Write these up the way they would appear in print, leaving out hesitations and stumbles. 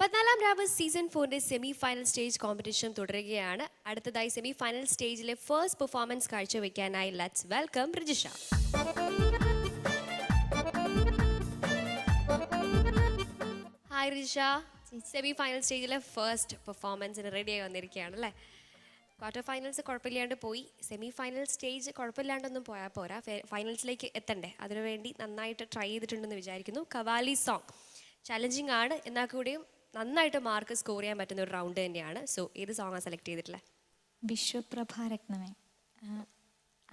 മുപ്പത്തിനാലാം രാവ് season 4 semi final stage competition തുടരുകയാണ്. അടുത്തതായി സെമി ഫൈനൽ സ്റ്റേജിലെ ഫസ്റ്റ് പെർഫോമൻസ് കാഴ്ചവെക്കാനായി let's welcome Rijisha. Hi Rijisha, semi final സ്റ്റേജിലെ ഫസ്റ്റ് പെർഫോമൻസിന് റെഡിയായി വന്നിരിക്കുകയാണ് അല്ലേ? ക്വാർട്ടർ ഫൈനൽസ് കുഴപ്പമില്ലാണ്ട് പോയി, സെമി ഫൈനൽ സ്റ്റേജ് കുഴപ്പമില്ലാണ്ടൊന്നും പോയാൽ പോരാ, ഫൈനൽസിലേക്ക് എത്തണ്ടേ? അതിനുവേണ്ടി നന്നായിട്ട് ട്രൈ ചെയ്തിട്ടുണ്ടെന്ന് വിചാരിക്കുന്നു. കവാലി സോങ് ചലഞ്ചിങ് ആണ്, എന്നാൽ കൂടിയും നന്നായിട്ട് മാർക്ക് സ്കോർ ചെയ്യാൻ പറ്റുന്ന ഒരു റൗണ്ട് തന്നെയാണ്. സോ ഏത് സോങ്ങാണ് സെലക്ട് ചെയ്തിട്ടുള്ളത്? വിശ്വപ്രഭാരത്നമേ,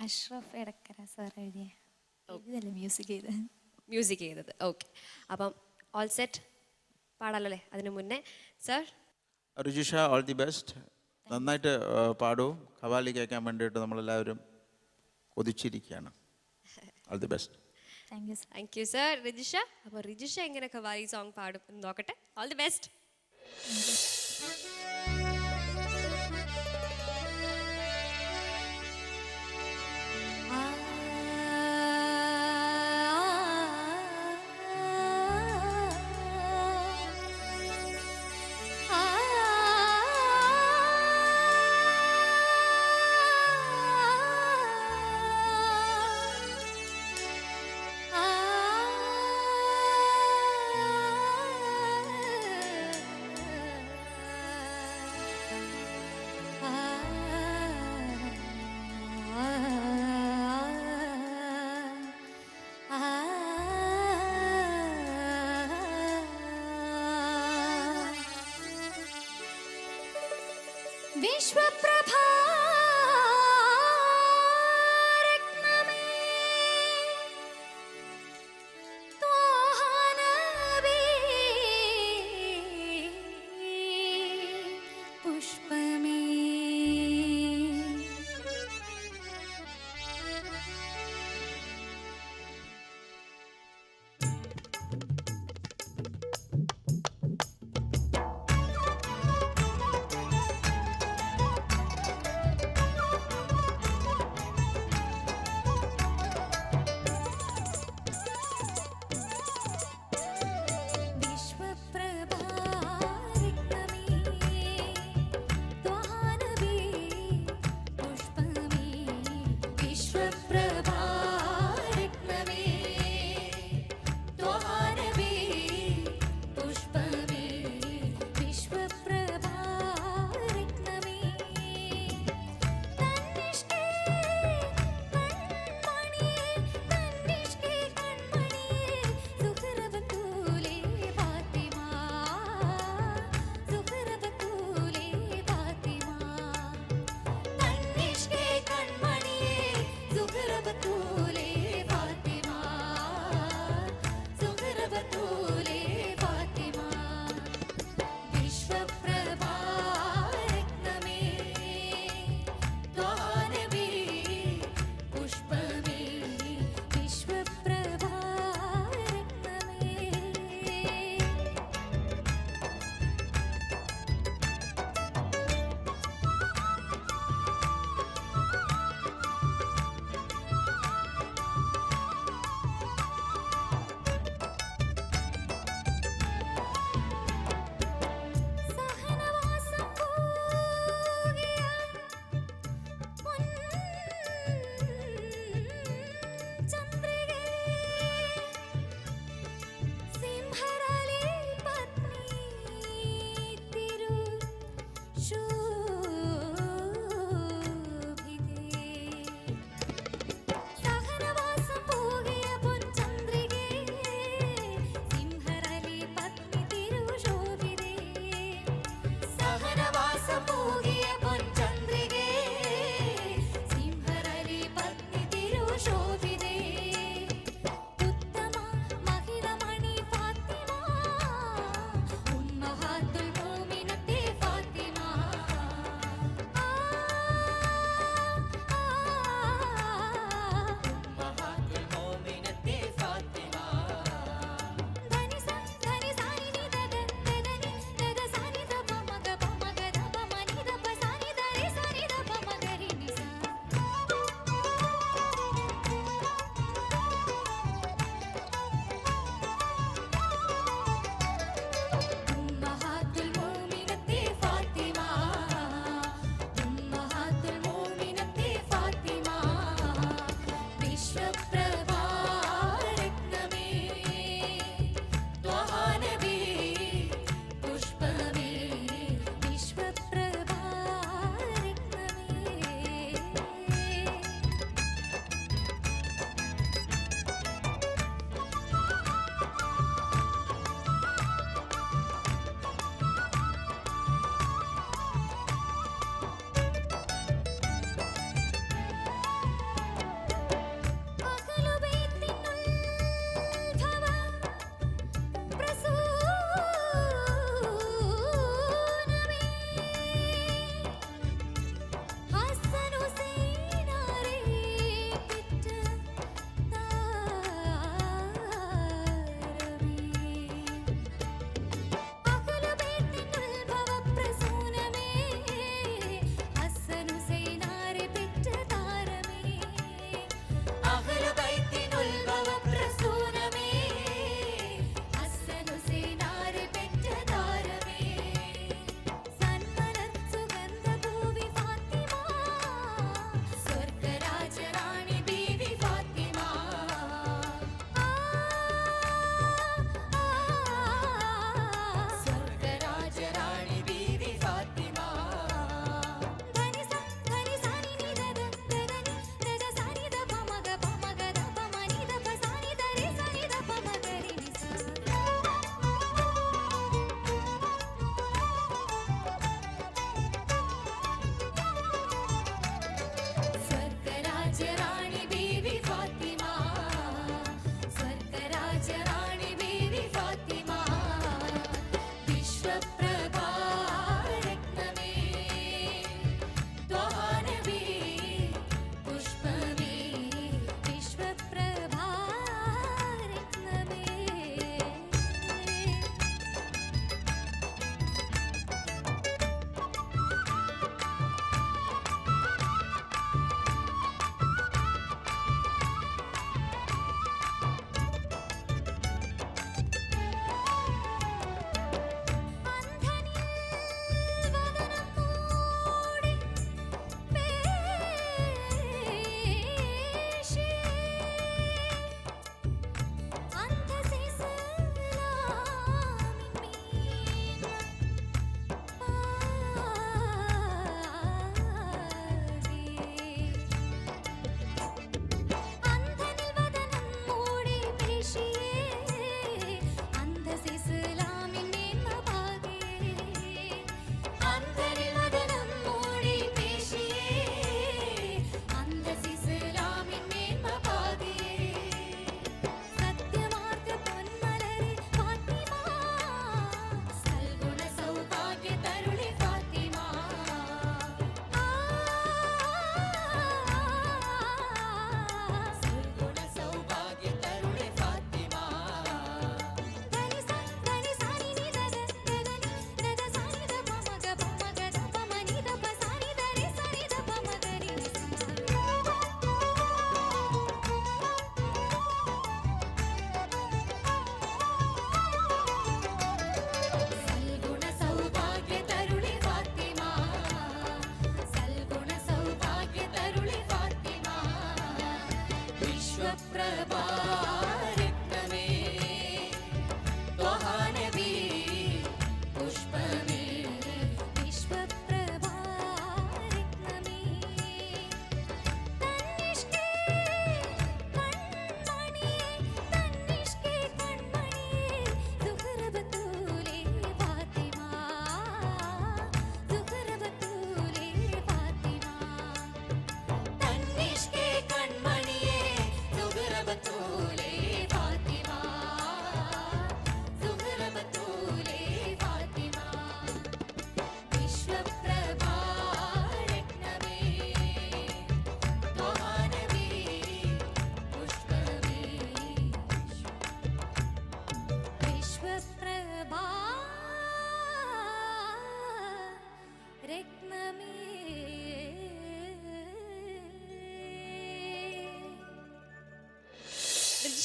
അഷ്റഫ് എടക്കര സാർ എഴുതിയ മ്യൂസിക് ചെയ്തത്. ഓക്കെ, അപ്പം ഓൾ സെറ്റ് പാടാലോ അല്ലേ? അതിനു മുന്നേ sir Rijisha, all the best. നന്നായിട്ട് പാടൂ. ഖവാലി കേൾക്കാൻ വേണ്ടിയിട്ട് നമ്മളെല്ലാവരും കൊതിച്ചിരിക്കുകയാണ്. All the best. Thank you sir. Rijisha, അപ്പോൾ റിജിഷ എങ്ങനെ ഖവാലി സോങ് പാടും എന്ന് നോക്കട്ടെ. All the best. വിശ്വപ്രഭാ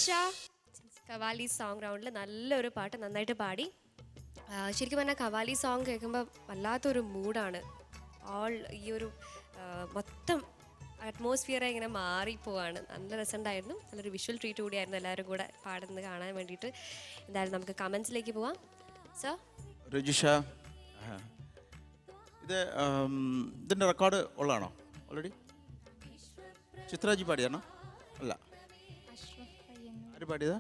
റിജിഷ കവാലി സോങ് റൗണ്ടിൽ നല്ലൊരു പാട്ട് നന്നായിട്ട് പാടി. ശരിക്കും പറഞ്ഞാൽ കവാലി സോങ് കേൾക്കുമ്പോൾ വല്ലാത്തൊരു മൂഡാണ്. ഈ ഒരു മൊത്തം അറ്റ്മോസ്ഫിയറെ ഇങ്ങനെ മാറിപ്പോവാണ്. നല്ല രസമുണ്ടായിരുന്നു. നല്ലൊരു വിഷ്വൽ ട്രീറ്റ് കൂടിയായിരുന്നു എല്ലാവരും കൂടെ പാടുന്നത് കാണാൻ വേണ്ടിയിട്ട്. എന്തായാലും നമുക്ക് കമൻസിലേക്ക് പോവാം. സർ രജിഷ, ഇതിൻ്റെ റെക്കോർഡ് ഉള്ളതാണോ ഓൾറെഡി? ചിത്രാജി പാടിയാണോ? അല്ല, ആര് പാടിയതാ?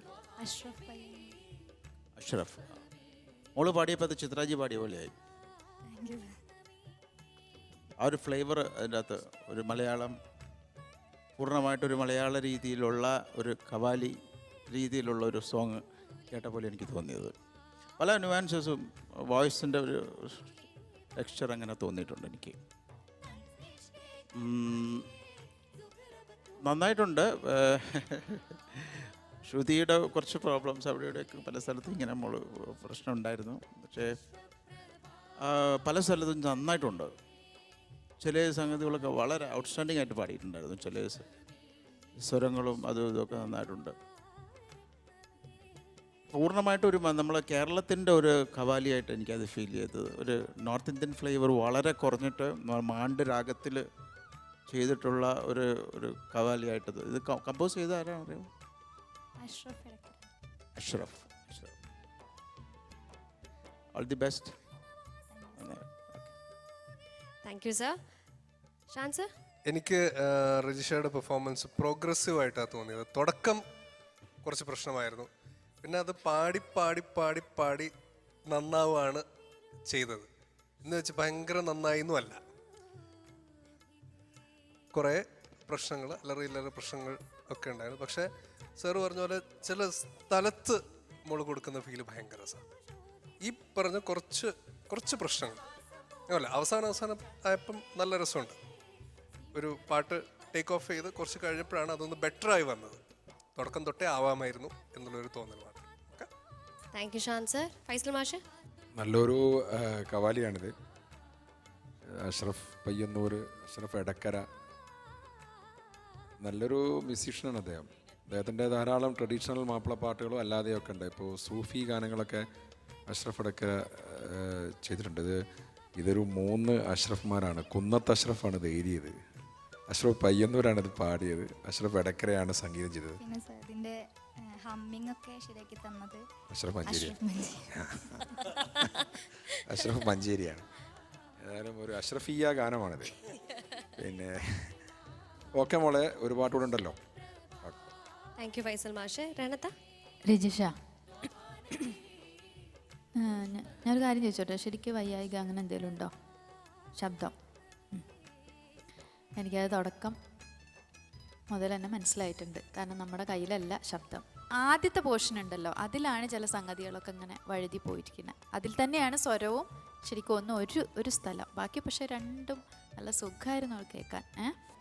അഷ്റഫ്. മോള് പാടിയപ്പോൾ അത് ചിത്രാജി പാടിയ പോലെയായി. ആ ഒരു ഫ്ലേവർ അതിൻ്റെ അകത്ത് ഒരു മലയാളം, പൂർണ്ണമായിട്ടൊരു മലയാള രീതിയിലുള്ള ഒരു കവാലി രീതിയിലുള്ള ഒരു സോങ് കേട്ട പോലെ എനിക്ക് തോന്നിയത്. പല ന്യൂവാൻസസും വോയിസിൻ്റെ ഒരു ടെക്സ്ചർ അങ്ങനെ തോന്നിയിട്ടുണ്ട് എനിക്ക്. നന്നായിട്ടുണ്ട്. ശ്രുതിയുടെ കുറച്ച് പ്രോബ്ലംസ് അവിടെ ഇവിടെയൊക്കെ പല സ്ഥലത്തും ഇങ്ങനെ പ്രശ്നം ഉണ്ടായിരുന്നു. പക്ഷേ പല സ്ഥലത്തും നന്നായിട്ടുണ്ട്. ചില സംഗതികളൊക്കെ വളരെ ഔട്ട്സ്റ്റാൻഡിംഗ് ആയിട്ട് പാടിയിട്ടുണ്ടായിരുന്നു. ചില സ്വരങ്ങളും അതും ഇതൊക്കെ നന്നായിട്ടുണ്ട്. പൂർണ്ണമായിട്ടൊരു നമ്മളെ കേരളത്തിൻ്റെ ഒരു കവാലിയായിട്ട് എനിക്കത് ഫീൽ ചെയ്തത്. ഒരു നോർത്ത് ഇന്ത്യൻ ഫ്ലേവർ വളരെ കുറഞ്ഞിട്ട് മാണ്ട് രാഗത്തിൽ ചെയ്തിട്ടുള്ള ഒരു കവാലിയായിട്ടത്. ഇത് കമ്പോസ് ചെയ്ത ആരാണ് അറിയാമോ? Ashraf. All the best. Thank you sir. Shan sir? എനിക്ക് രജിഷയുടെ പെർഫോമൻസ് പ്രോഗ്രസീവ് ആയിട്ടാണ് തോന്നിയത്. തുടക്കം കുറച്ച് പ്രശ്നമായിരുന്നു, പിന്നെ അത് പാടി പാടി പാടി പാടി നന്നാവുകയാണ് ചെയ്തത്. എന്ന് വെച്ച് ഭയങ്കര നന്നായിന്നും അല്ല. കുറേ പ്രശ്നങ്ങൾ, അല്ലറ പ്രശ്നങ്ങൾ ഒക്കെ ഉണ്ടായിരുന്നു. പക്ഷേ സാറ് പറഞ്ഞ പോലെ ചില സ്ഥലത്ത് മോള് കൊടുക്കുന്ന ഫീല് ഭയങ്കര രസമാണ്. ഈ പറഞ്ഞ കുറച്ച് പ്രശ്നങ്ങൾ അല്ല, അവസാനം ആയപ്പം നല്ല രസമുണ്ട്. ഒരു പാട്ട് ടേക്ക് ഓഫ് ചെയ്ത് കുറച്ച് കഴിഞ്ഞപ്പോഴാണ് അതൊന്ന് ബെറ്ററായി വന്നത്. തുടക്കം തൊട്ടേ ആവാമായിരുന്നു എന്നുള്ളൊരു തോന്നൽ മാത്രം. Thank you Shan sir. Faisal മാഷ്? നല്ലൊരു കവാലിയാണിത്. അഷ്റഫ് പയ്യന്നൂർ, അഷ്റഫ് എടക്കര, നല്ലൊരു മ്യൂസീഷ്യനാണ് അദ്ദേഹം. അദ്ദേഹത്തിൻ്റെ ധാരാളം ട്രഡീഷണൽ മാപ്പിള പാട്ടുകളും അല്ലാതെയൊക്കെ ഉണ്ട്. ഇപ്പോൾ സൂഫി ഗാനങ്ങളൊക്കെ അഷ്റഫ് എടക്കര ചെയ്തിട്ടുണ്ട്. ഇതൊരു 3 അഷ്റഫ്മാരാണ്. കുന്നത്ത് അഷ്റഫാണ് ഇത് എഴുതിയത്, അഷ്റഫ് പയ്യന്നൂരാണ് ഇത് പാടിയത്, അഷ്റഫ് എടക്കരയാണ് സംഗീതം ചെയ്തത്. പിന്നെ സർ ഇതിന്റെ ഹമ്മിങ് ഒക്കെ ശരിയാക്കി തന്നത് അഷ്റഫ് മഞ്ചേരിയാണ്. ഏതായാലും ഒരു അഷ്റഫിയ ഗാനമാണിത്. പിന്നെ ഓക്കെ മോളെ, ഒരു പാട്ടുകൂടെ ഉണ്ടല്ലോ. താങ്ക് യു ഫൈസൽ മാഷ്. രണത്ത? രജിഷ, ഞാനൊരു കാര്യം ചോദിച്ചോട്ടെ, ശരിക്കും വയ്യായിക അങ്ങനെ എന്തെങ്കിലും ഉണ്ടോ? ശബ്ദം എനിക്കത് തുടക്കം മുതൽ തന്നെ മനസ്സിലായിട്ടുണ്ട്. കാരണം നമ്മുടെ കയ്യിലല്ല ശബ്ദം. ആദ്യത്തെ പോർഷൻ ഉണ്ടല്ലോ, അതിലാണ് ചില സംഗതികളൊക്കെ ഇങ്ങനെ വഴുതി പോയിരിക്കുന്നത്. അതിൽ തന്നെയാണ് സ്വരവും ശരിക്കും ഒരു സ്ഥലം. ബാക്കി പക്ഷേ രണ്ടും നല്ല സുഖമായിരുന്നു അവൾ കേൾക്കാൻ.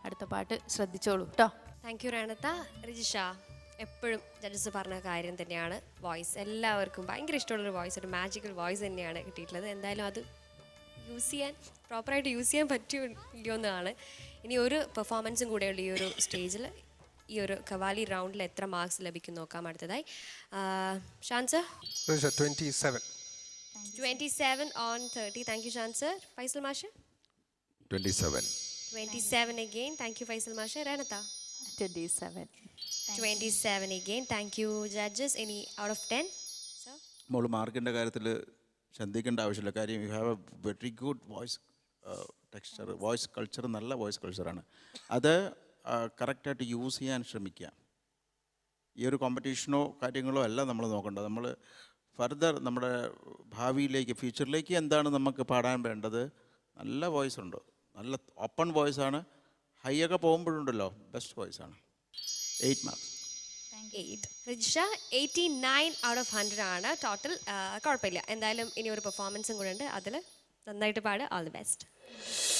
അടുത്ത പാട്ട് ശ്രദ്ധിച്ചോളൂ കേട്ടോ. Thank you രണത്ത. റിജിഷ, എപ്പോഴും ജഡ്ജസ് പറഞ്ഞ കാര്യം തന്നെയാണ്, വോയിസ് എല്ലാവർക്കും ഭയങ്കര ഇഷ്ടമുള്ളൊരു വോയിസ്, ഒരു മാജിക്കൽ വോയിസ് തന്നെയാണ് കിട്ടിയിട്ടുള്ളത്. എന്തായാലും അത് പ്രോപ്പറായിട്ട് യൂസ് ചെയ്യാൻ പറ്റുമല്ലോ എന്നാണ്. ഇനി ഒരു പെർഫോമൻസും കൂടെയുള്ള ഈ ഒരു സ്റ്റേജിൽ, ഈ ഒരു കവാലി റൗണ്ടിൽ എത്ര മാർക്സ് ലഭിക്കും നോക്കാം അടുത്തതായി. Shan sir? 27 on 30. Thank you Shan sir. Faisal മാഷ്? 27 again. താങ്ക് യു ഫൈസൽ മാഷ്. രണത്ത? 27 again. Thank you judges. ഇനി ഔട്ട് ഓഫ് 10 സർ? മോള് മാർക്കിൻ്റെ കാര്യത്തിൽ ചിന്തിക്കേണ്ട ആവശ്യമില്ല. കാര്യം you have a very good voice texture, voice culture, നല്ല വോയിസ് കൾച്ചറാണ്. അത് കറക്റ്റായിട്ട് യൂസ് ചെയ്യാൻ ശ്രമിക്കുക. ഈ ഒരു കോമ്പറ്റീഷനോ കാര്യങ്ങളോ അല്ല നമ്മൾ നോക്കേണ്ടത്. നമ്മൾ ഫർദർ നമ്മുടെ ഭാവിയിലേക്ക്, ഫ്യൂച്ചറിലേക്ക് എന്താണ് നമുക്ക് പാടാൻ വേണ്ടത്? നല്ല വോയിസ് ഉണ്ട്, നല്ല ഓപ്പൺ വോയിസാണ്. ഹൈ ഒക്കെ പോകുമ്പോഴുണ്ടല്ലോ, ബെസ്റ്റ് വോയിസാണ്. 8 മാർക്സ്. 8. റിജിഷ 89 out of 100 ആണ് ടോട്ടൽ. കുഴപ്പമില്ല. എന്തായാലും ഇനി ഒരു പെർഫോമൻസും കൂടെ ഉണ്ട്, അതിൽ നന്നായിട്ട് പാട്. All the best.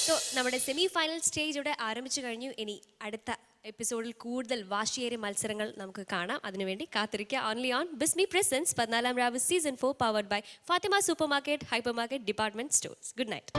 സോ നമ്മുടെ സെമി ഫൈനൽ സ്റ്റേജ് ഇവിടെ ആരംഭിച്ചു കഴിഞ്ഞു. ഇനി അടുത്ത എപ്പിസോഡിൽ കൂടുതൽ വാശിയേറിയ മത്സരങ്ങൾ നമുക്ക് കാണാം. അതിനുവേണ്ടി കാത്തിരിക്കുക. ഓൺലി ഓൺ ബിസ്മി പ്രസൻസ് 14ാം രാവ് season 4 powered by Fathima super market, hyper market, department stores. Good night.